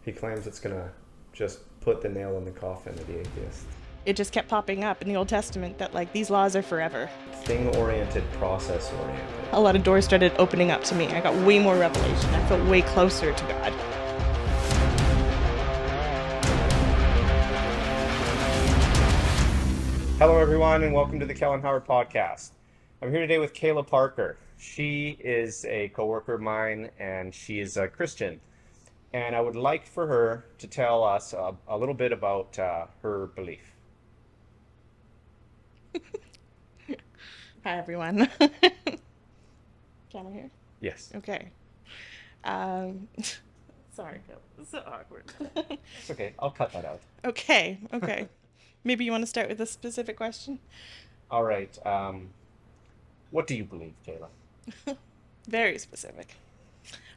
He claims it's going to just put the nail in the coffin of the atheist. It just kept popping up in the Old Testament that like these laws are forever. Thing oriented, process oriented. A lot of doors started opening up to me. I got way more revelation. I felt way closer to God. Hello, everyone, and welcome to the Kellan podcast. I'm here today with Kayla Parker. She is a coworker of mine, and she is a Christian. And I would like for her to tell us a little bit about her belief. Hi, everyone. Can I hear? Yes. Okay. Um, sorry, it's so awkward. It's okay. I'll cut that out. Okay. Maybe you want to start with a specific question? All right. What do you believe, Kayla? Very specific.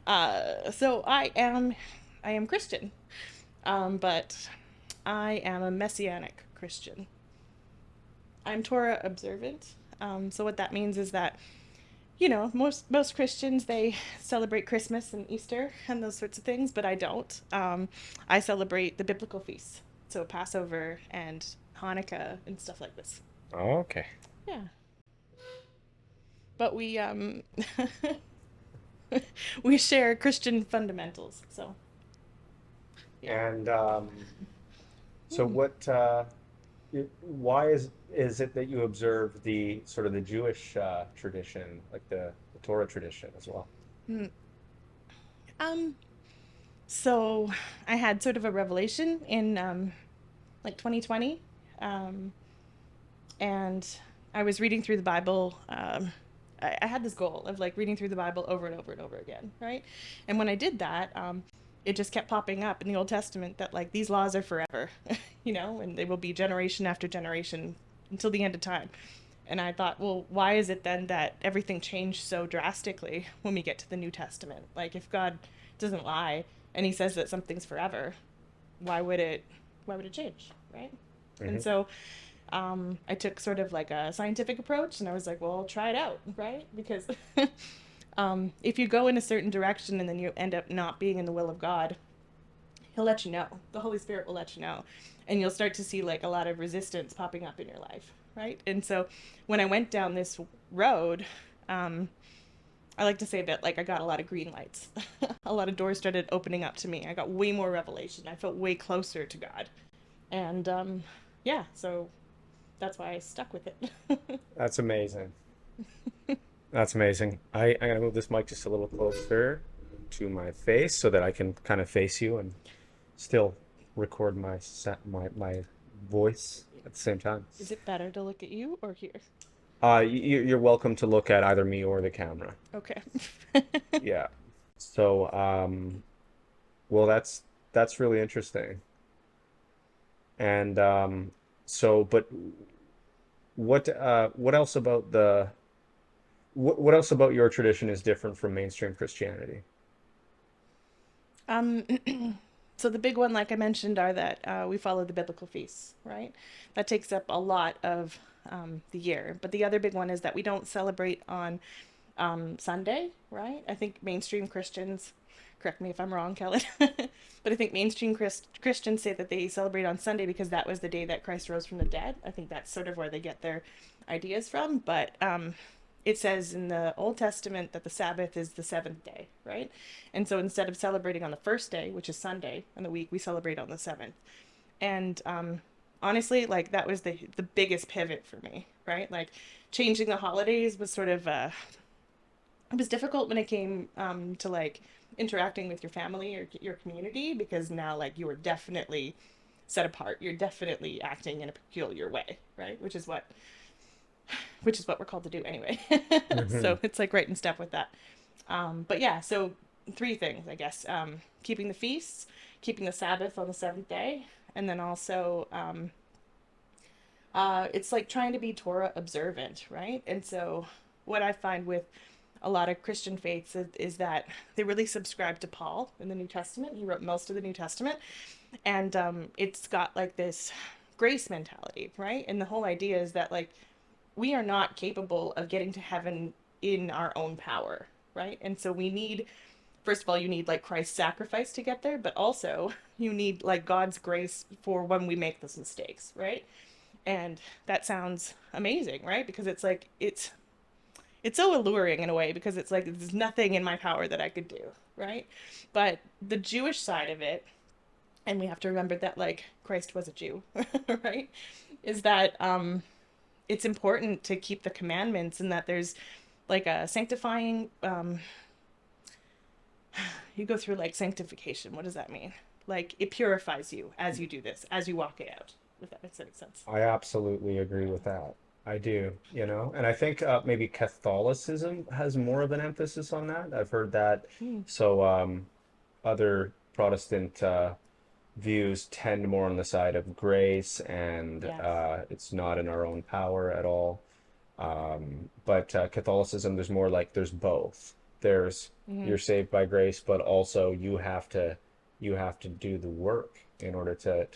So I am Christian, but I am a messianic Christian. I'm Torah observant. So what that means is that most Christians they celebrate Christmas and Easter and those sorts of things, but I don't. I celebrate the biblical feasts, so Passover and Hanukkah and stuff like this. Oh, okay. Yeah, but we we share Christian fundamentals. So yeah. And so, why is it that you observe the sort of the Jewish tradition, like the Torah tradition as well? Hmm. Um. So I had sort of a revelation in like 2020, um, and I was reading through the Bible. I had this goal of like reading through the Bible over and over and over again, right? And when I did that, it just kept popping up in the Old Testament that like these laws are forever, and they will be generation after generation until the end of time. And I thought, well, why is it then that everything changed so drastically when we get to the New Testament? Like if God doesn't lie and he says that something's forever, why would it change, right? And Hmm. so I took sort of like a scientific approach and I was like, well, I'll try it out, right? Because if you go in a certain direction and then you end up not being in the will of God, he'll let you know. The Holy Spirit will let you know. And you'll start to see like a lot of resistance popping up in your life, right? And so when I went down this road, um, I like to say that like I got a lot of green lights. A lot of doors started opening up to me. I got way more revelation. I felt way closer to God. And yeah, so that's why I stuck with it. That's amazing. That's amazing. I'm gonna move this mic just a little closer to my face so that I can kind of face you and still record my voice at the same time. Is it better to look at you or here? You're welcome to look at either me or the camera. Okay. Yeah. So, well, that's really interesting. And but what else about what else about your tradition is different from mainstream Christianity? um, so the big one, like I mentioned, are that we follow the biblical feasts, right? That takes up a lot of the year. But the other big one is that we don't celebrate on Sunday, right? I think mainstream Christians, correct me if I'm wrong, Kellan, but I think mainstream Christians say that they celebrate on Sunday because that was the day that Christ rose from the dead. I think that's sort of where they get their ideas from. But it says in the Old Testament that the Sabbath is the seventh day, right? And so instead of celebrating on the first day, which is Sunday in the week, we celebrate on the seventh. And honestly, like that was the biggest pivot for me, right? Like changing the holidays was sort of it was difficult when it came to like interacting with your family or your community because now like you are definitely set apart. You're definitely acting in a peculiar way, right? Which is what we're called to do anyway. Hmm. So it's like right in step with that. But yeah, so three things, I guess: keeping the feasts, keeping the Sabbath on the seventh day, and then also it's like trying to be Torah observant, right? And so what I find with a lot of Christian faiths is that they really subscribe to Paul in the New Testament. He wrote most of the New Testament, and it's got like this grace mentality, right? And the whole idea is that like we are not capable of getting to heaven in our own power, right? And so we need first of all, you need like Christ's sacrifice to get there, but also you need like God's grace for when we make those mistakes, right? And that sounds amazing, right? Because it's like it's so alluring in a way because it's like there's nothing in my power that I could do, right? But the Jewish side of it, and we have to remember that like Christ was a Jew, right? Is that it's important to keep the commandments and that there's like a sanctifying you go through like sanctification. What does that mean? Like it purifies you as you do this, as you walk it out. If that makes any sense. I absolutely agree with that. I do, and I think maybe Catholicism has more of an emphasis on that. I've heard that. Hmm. So other Protestant views tend more on the side of grace, and Yes. it's not in our own power at all. But Catholicism, there's more like there's both. There's Mm-hmm. you're saved by grace, but also you have to do the work in order to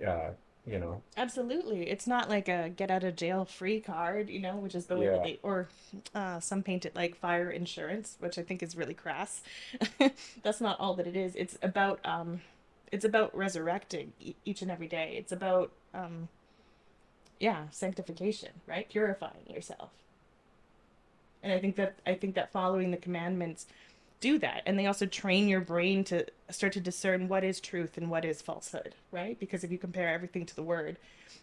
uh, you know, Absolutely. It's not like a get out of jail free card, which is the way that yeah, they, or some paint it like fire insurance, which I think is really crass. That's not all that it is. It's about resurrecting each and every day. It's about, yeah, sanctification, right? Purifying yourself. And I think that following the commandments do that, and they also train your brain to start to discern what is truth and what is falsehood, right? Because if you compare everything to the word,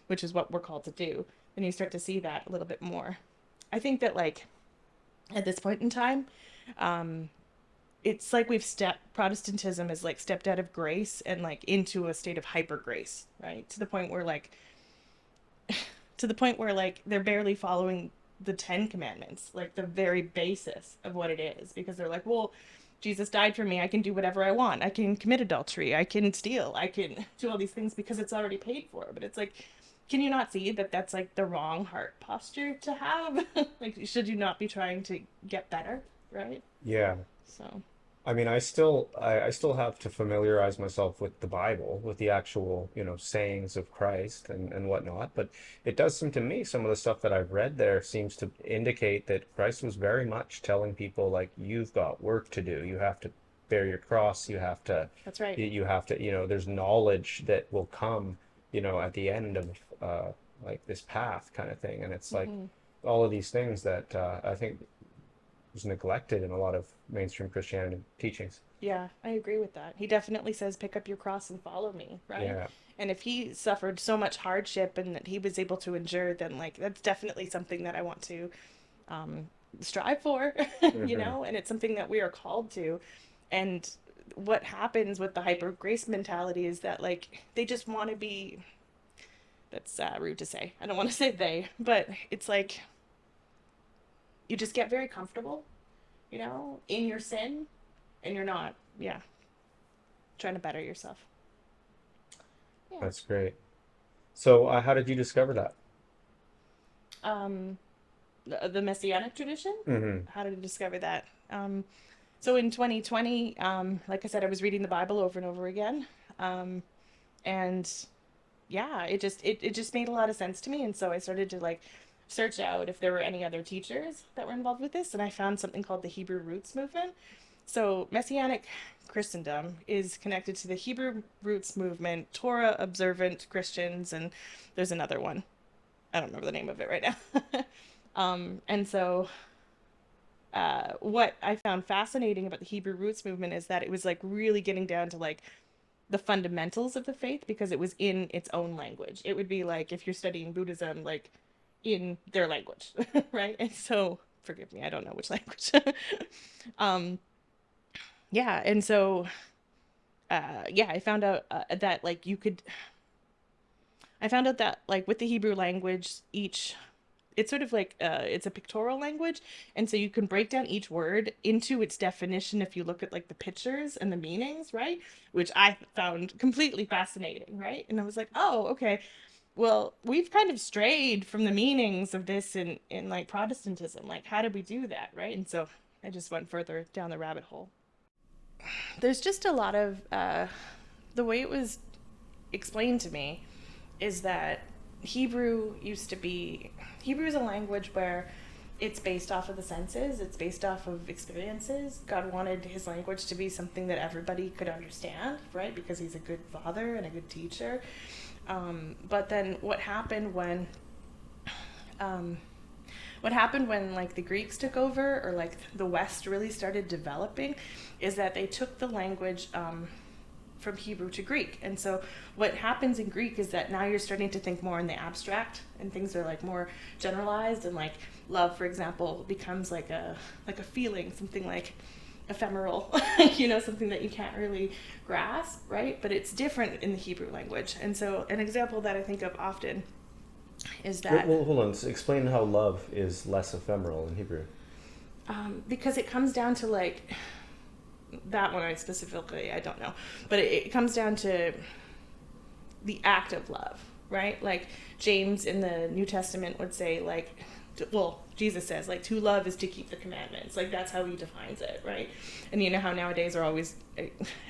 which is what we're called to do, then you start to see that a little bit more. I think that like at this point in time, um it's like we've stepped Protestantism is like stepped out of grace and like into a state of hyper grace, right? To the point where like they're barely following the 10 commandments, like the very basis of what it is, because they're like, well, Jesus died for me, I can do whatever I want, I can commit adultery, I can steal, I can do all these things because it's already paid for. But it's like, can you not see that that's like the wrong heart posture to have? Like, should you not be trying to get better, right? yeah. So I mean, I still have to familiarize myself with the Bible, with the actual, sayings of Christ and whatnot. But it does seem to me some of the stuff that I've read there seems to indicate that Christ was very much telling people like, you've got work to do. You have to bear your cross. that's right. You have to, there's knowledge that will come, at the end of like this path kind of thing. And it's like Hmm. all of these things that I think was neglected in a lot of mainstream Christianity teachings. Yeah, I agree with that. He definitely says, pick up your cross and follow me, right? Yeah. And if he suffered so much hardship and that he was able to endure, then like that's definitely something that I want to um, strive for, Hmm. and it's something that we are called to. And what happens with the hyper grace mentality is that like they just want to be, that's rude to say. I don't want to say they, but it's like you just get very comfortable, in your sin and you're not, yeah, trying to better yourself. Yeah. That's great. So, how did you discover that? Um, the Messianic tradition. Hmm. How did I discover that? So in 2020, like I said, I was reading the Bible over and over again, um, and yeah, it just made a lot of sense to me, and so I started to like search out if there were any other teachers that were involved with this, and I found something called the Hebrew Roots movement. So Messianic Christendom is connected to the Hebrew Roots movement, Torah observant Christians, and there's another one. I don't remember the name of it right now. And so what I found fascinating about the Hebrew roots movement is that it was like really getting down to like the fundamentals of the faith because it was in its own language. It would be like if you're studying Buddhism, like in their language, right? And so, forgive me, I don't know which language. um, yeah, and so, yeah, I found out that like with the Hebrew language, it's sort of like it's a pictorial language, and so you can break down each word into its definition if you look at like the pictures and the meanings, right? Which I found completely fascinating, right? And I was like, oh, okay, well, we've kind of strayed from the meanings of this in like Protestantism. Like, how did we do that, right? And so I just went further down the rabbit hole. There's just a lot of the way it was explained to me is that Hebrew used to be Hebrew is a language where it's based off of the senses, it's based off of experiences. God wanted his language to be something that everybody could understand, right? Because he's a good father and a good teacher. But then what happened when like the Greeks took over, or like the West really started developing, is that they took the language from Hebrew to Greek. And so what happens in Greek is that now you're starting to think more in the abstract, and things are like more generalized, and like love, for example, becomes like a feeling, something like ephemeral, something that you can't really grasp, right? But it's different in the Hebrew language. And so an example that I think of often is that Well, hold on. Explain how love is less ephemeral in Hebrew. because it comes down to like that one I don't know, but it comes down to the act of love, right? Like James in the New Testament would say, like, Jesus says, like, to love is to keep the commandments. Like, that's how he defines it, right? And you know how nowadays are always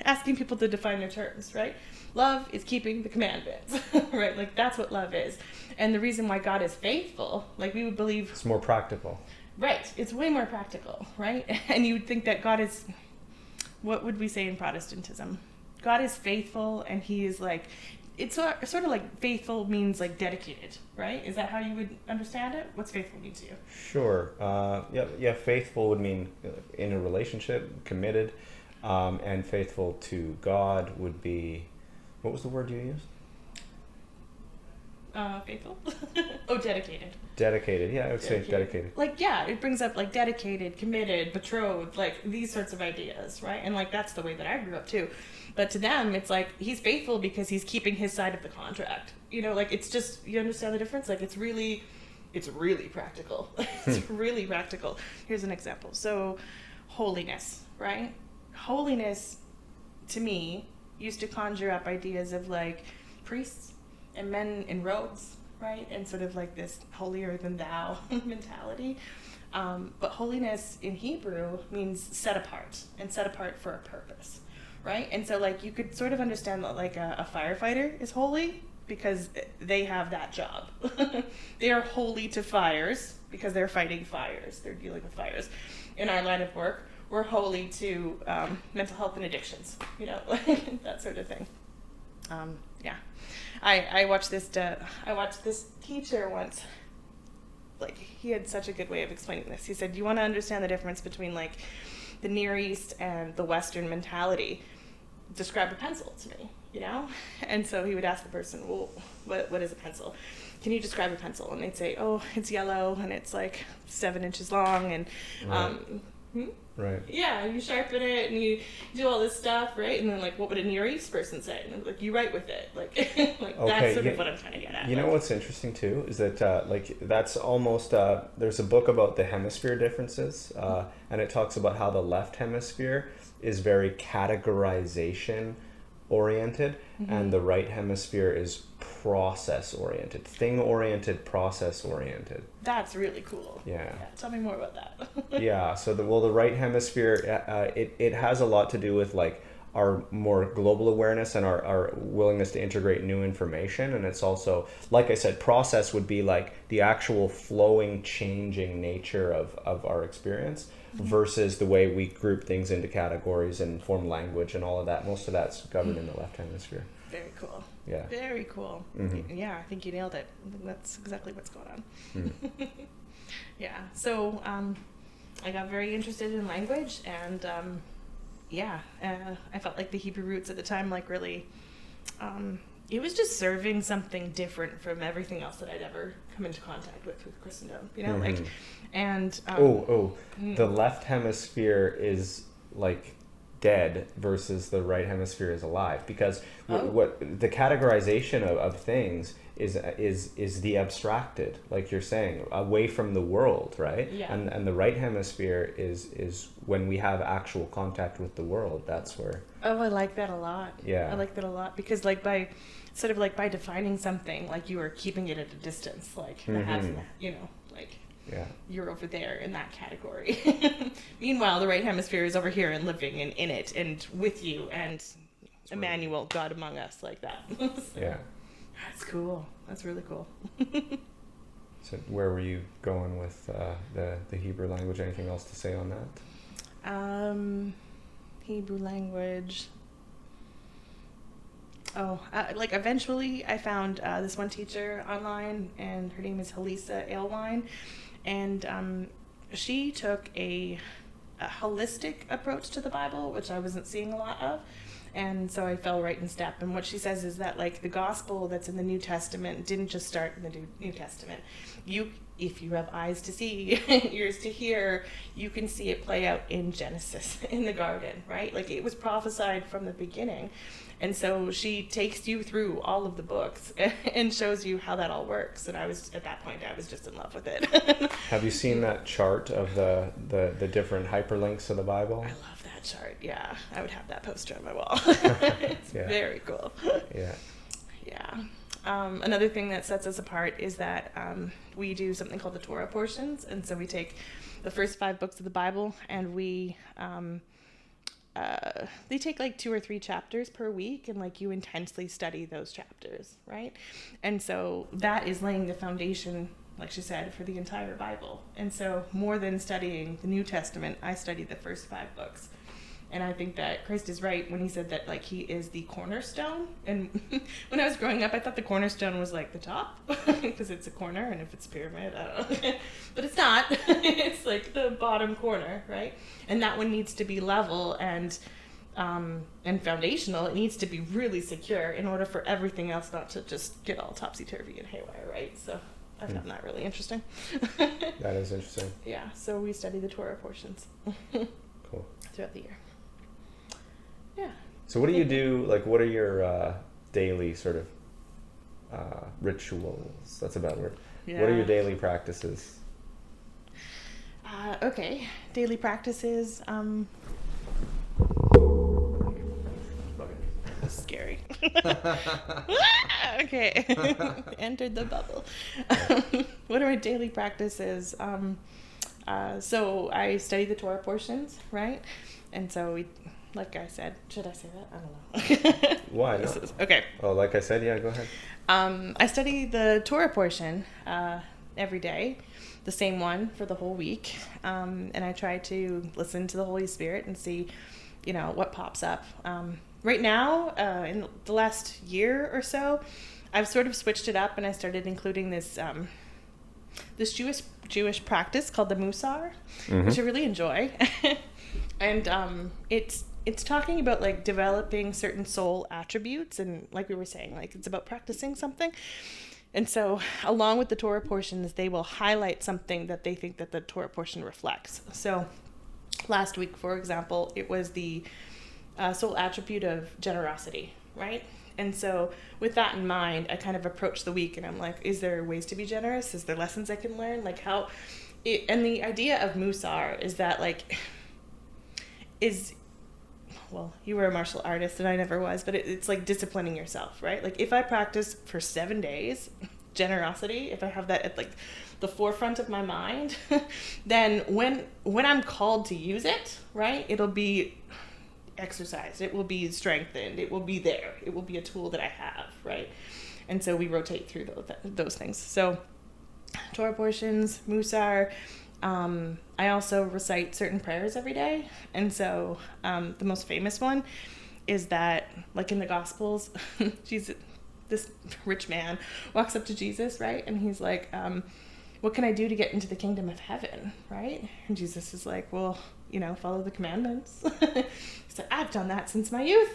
asking people to define their terms, right? Love is keeping the commandments, right? Like, that's what love is. And the reason why God is faithful, like, we would believe... It's more practical. Right. It's way more practical, right? And you would think that God is... What would we say in Protestantism? God is faithful, and he is like... It's sort of like faithful means like dedicated, right? Is that how you would understand it? What's faithful mean to you? Sure. Yeah. Faithful would mean in a relationship, committed, and faithful to God would be, what was the word you used? Faithful? Oh, dedicated. Dedicated. Yeah, I would say dedicated. Like, yeah, it brings up like dedicated, committed, betrothed, like these sorts of ideas, right? And like that's the way that I grew up too. But to them, it's like he's faithful because he's keeping his side of the contract. Like it's just, you understand the difference? Like it's really practical. It's really practical. Here's an example. So holiness, right? Holiness to me used to conjure up ideas of like priests and men in robes, right? And sort of like this holier than thou mentality. But holiness in Hebrew means set apart, and set apart for a purpose, right? And so like you could sort of understand that like a firefighter is holy because they have that job. They are holy to fires because they're fighting fires. They're dealing with fires. In our line of work, we're holy to mental health and addictions, that sort of thing. Yeah. I watched this teacher once. Like, he had such a good way of explaining this. He said, you want to understand the difference between like the Near East and the Western mentality, describe a pencil to me, And so he would ask the person, well, what is a pencil? Can you describe a pencil? And they'd say, oh, it's yellow and it's like 7 inches long and Right. Yeah, you sharpen it and you do all this stuff, right? And then like, what would a Near East person say? And like, you write with it, like, like okay, that's sort of what I'm trying to get at. You know what's interesting too is that like that's almost there's a book about the hemisphere differences, and it talks about how the left hemisphere is very categorization oriented, and the right hemisphere is process oriented, thing oriented, process oriented. That's really cool. Yeah. Tell me more about that. Yeah. So the right hemisphere, it has a lot to do with like our more global awareness and our willingness to integrate new information. And it's also, like I said, process would be like the actual flowing, changing nature of our experience versus the way we group things into categories and form language and all of that. Most of that's governed in the left hemisphere. Very cool. Yeah. Very cool. Yeah, I think you nailed it. I think that's exactly what's going on. Yeah. So I got very interested in language, and I felt like the Hebrew roots at the time, like really, it was just serving something different from everything else that I'd ever come into contact with Christendom. Like, and the left hemisphere is like dead versus the right hemisphere is alive, because what the categorization of things is the abstracted, like you're saying, away from the world, right? Yeah. And the right hemisphere is when we have actual contact with the world. That's where. Oh, I like that a lot. Yeah. I like that a lot because like by defining something, like you are keeping it at a distance, like like. Yeah. You're over there in that category. Meanwhile, the right hemisphere is over here and living and in it and with you and Emmanuel, God among us, like that. So, yeah. that's cool. That's really cool. So where were you going with the Hebrew language? Anything else to say on that? Hebrew language. Oh, like eventually I found this one teacher online, and her name is Halisa Aylwine, and she took a holistic approach to the Bible, which I wasn't seeing a lot of. And so I fell right in step. And what she says is that, like, the gospel that's in the New Testament didn't just start in the New Testament. If you have eyes to see, ears to hear, you can see it play out in Genesis, in the garden, right? Like, it was prophesied from the beginning. And so she takes you through all of the books and shows you how that all works. And at that point, I was just in love with it. Have you seen that chart of the different hyperlinks of the Bible? I love that chart. Yeah, I would have that poster on my wall. It's very cool. Yeah. Yeah. Another thing that sets us apart is that we do something called the Torah portions. And so we take the first 5 books of the Bible, and they take like 2 or 3 chapters per week, and like you intensely study those chapters, right? And so that is laying the foundation, like she said, for the entire Bible. And so more than studying the New Testament, I study the first 5 books. And I think that Christ is right when he said that, like, he is the cornerstone. And when I was growing up, I thought the cornerstone was like the top because it's a corner, and if it's a pyramid, I don't know. But it's not. It's like the bottom corner, right? And that one needs to be level and foundational. It needs to be really secure in order for everything else not to just get all topsy-turvy and haywire, right? So I found that really interesting. That is interesting. Yeah, so we study the Torah portions. Cool. Throughout the year. Yeah. So what do you do, like, what are your daily sort of rituals? That's a bad word. Yeah. What are your daily practices? Okay. Daily practices. Scary. Okay. Entered the bubble. What are my daily practices? So I study the Torah portions, right? And so like I said, should I say that? I don't know. Why not? Okay. Oh, like I said, yeah, go ahead. I study the Torah portion every day, the same one for the whole week. And I try to listen to the Holy Spirit and see, what pops up. Right now, in the last year or so, I've sort of switched it up, and I started including this Jewish practice called the Musar, which I really enjoy. And it's talking about, like, developing certain soul attributes, and like we were saying, like, it's about practicing something. And so along with the Torah portions, they will highlight something that they think that the Torah portion reflects. So last week, for example, it was the soul attribute of generosity, right? And so with that in mind, I kind of approach the week, and I'm like, is there ways to be generous? Is there lessons I can learn? Like, and the idea of Musar is that, like, well, you were a martial artist and I never was, but it's like disciplining yourself, right? Like, if I practice for 7 days generosity, if I have that at, like, the forefront of my mind, then when I'm called to use it, right, it'll be exercised, it will be strengthened, it will be there, it will be a tool that I have, right? And so we rotate through those things. So Torah portions, Musar. I also recite certain prayers every day. And so the most famous one is that, like, in the Gospels, this rich man walks up to Jesus, right? And he's like, what can I do to get into the kingdom of heaven, right? And Jesus is like, well, follow the commandments. He's like, I've done that since my youth.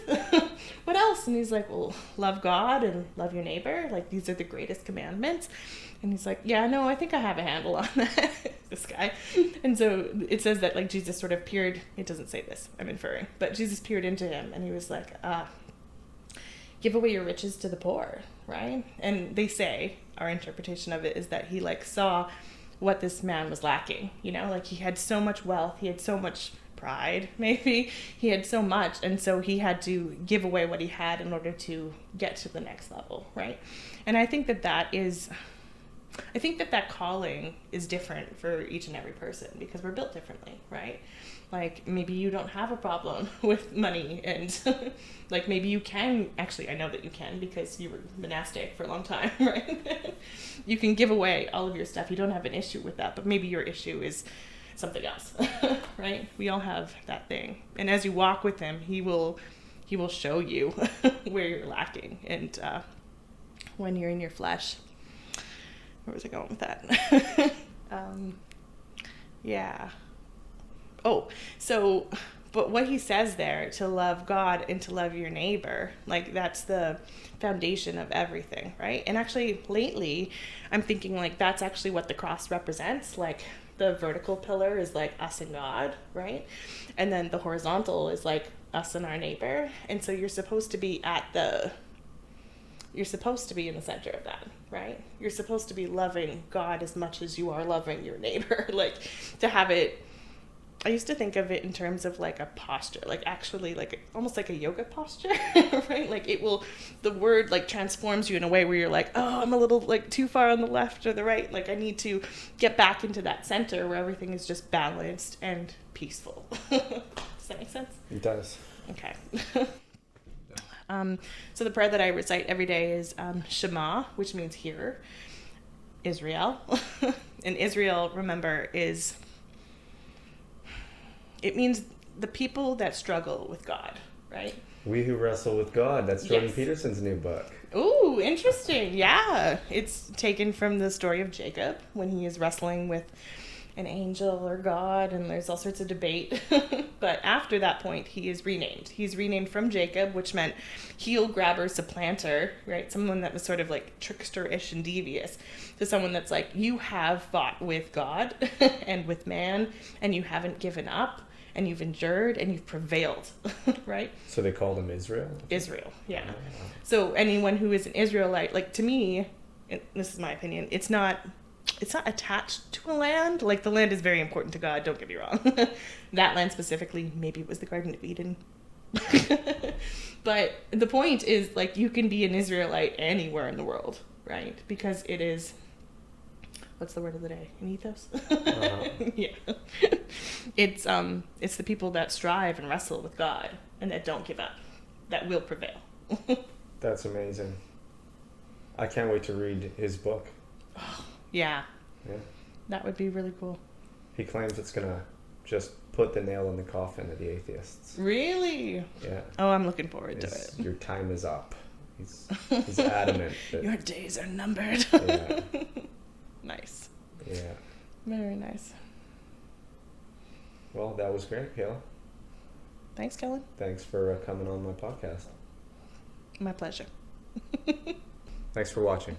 What else? And he's like, well, love God and love your neighbor. Like, these are the greatest commandments. And he's like, yeah, no, I think I have a handle on that. This guy. And so it says that, like, Jesus sort of peered, it doesn't say this, I'm inferring, but Jesus peered into him, and he was like, give away your riches to the poor, right? And they say, our interpretation of it is that he, like, saw what this man was lacking, like, he had so much wealth, he had so much pride, maybe, he had so much, and so he had to give away what he had in order to get to the next level, right? And I think that is I think that calling is different for each and every person because we're built differently, right? Like maybe you don't have a problem with money, and like maybe you can, actually I know that you can because you were monastic for a long time, right? You can give away all of your stuff. You don't have an issue with that, but maybe your issue is something else, right? We all have that thing. And as you walk with him, he will show you where you're lacking, and when you're in your flesh. Where was I going with that? Yeah. Oh, so, but what he says there, to love God and to love your neighbor, like that's the foundation of everything, right? And actually, lately, I'm thinking like that's actually what the cross represents. Like the vertical pillar is like us and God, right? And then the horizontal is like us and our neighbor. And so you're supposed to be in the center of that, right? You're supposed to be loving God as much as you are loving your neighbor. Like to have it, I used to think of it in terms of like a posture, like actually like almost like a yoga posture, right? Like the word like transforms you in a way where you're like, oh, I'm a little like too far on the left or the right. Like I need to get back into that center where everything is just balanced and peaceful. Does that make sense? It does. Okay. So the prayer that I recite every day is Shema, which means hear, Israel. And Israel, remember, it means the people that struggle with God, right? We Who Wrestle with God. That's Jordan Yes. Peterson's new book. Ooh, interesting. Yeah. It's taken from the story of Jacob when he is wrestling with an angel or God, and there's all sorts of debate. But after that point, he is renamed. He's renamed from Jacob, which meant heel grabber, supplanter, right? Someone that was sort of like trickster-ish and devious, to someone that's like, you have fought with God and with man, and you haven't given up, and you've endured, and you've prevailed, right? So they called him Israel? Israel, yeah. Oh. So anyone who is an Israelite, like to me, and this is my opinion, it's not attached to a land. Like the land is very important to God, don't get me wrong. That land specifically, maybe it was the Garden of Eden. But the point is like you can be an Israelite anywhere in the world, right? Because it is, what's the word of the day? An ethos? Uh-huh. Yeah. It's the people that strive and wrestle with God and that don't give up, that will prevail. That's amazing. I can't wait to read his book. Yeah. Yeah. That would be really cool. He claims it's going to just put the nail in the coffin of the atheists. Really? Yeah. Oh, I'm looking forward to it. Your time is up. He's adamant that... Your days are numbered. Yeah. Nice. Yeah. Very nice. Well, that was great, Kayla. Thanks, Kellan. Thanks for coming on my podcast. My pleasure. Thanks for watching.